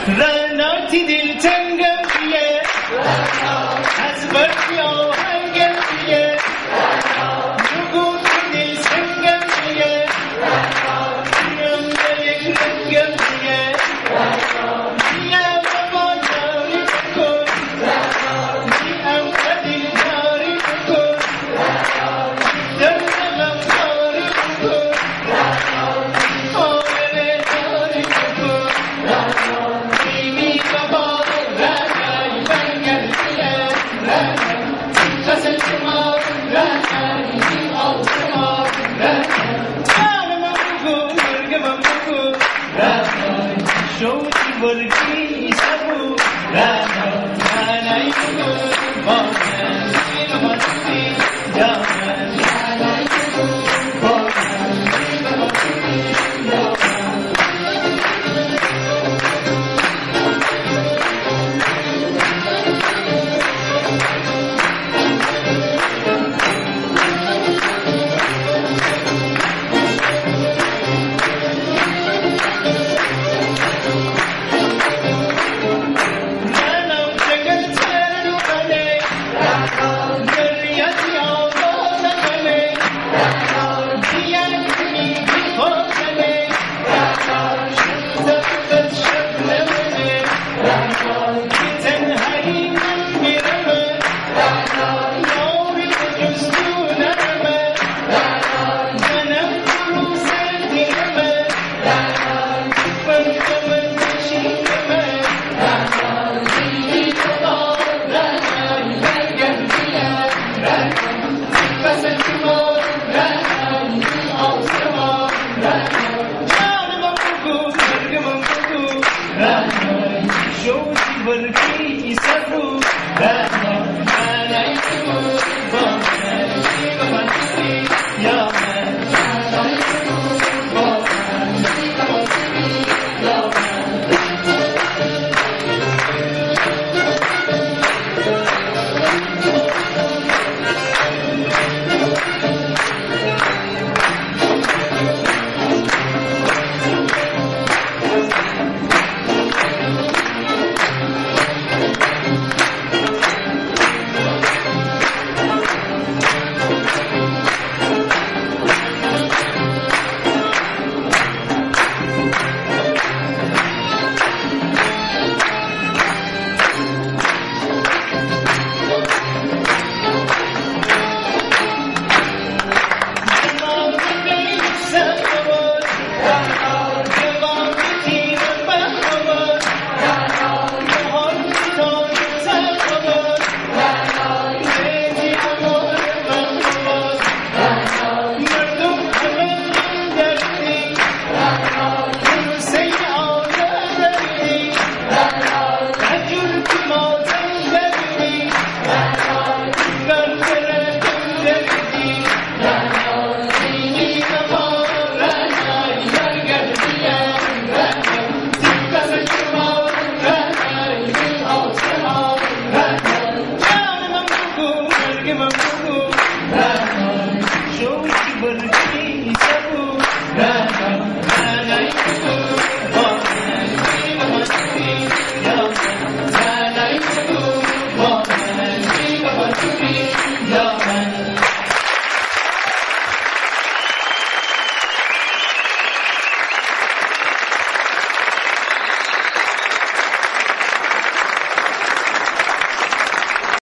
رناتی دلتنگم بیه از برفی آهنگم بیه بگو تو دلتنگم بیه بیام به یک رنگم بیه بیام بابا داری بکن بیام به دل داری بکن دردم داری بکن آمنه داری بکن بیمی بابا رنگای برگرد بیه قسم شما رنگای بی آسما رنگای جانم بگو مرگم بگو رنگای شوتی برگی سبو رنگای رنگای بگو بازم بیرم هستی جانم رنگای بگو بازم بیرم هستی جانم Show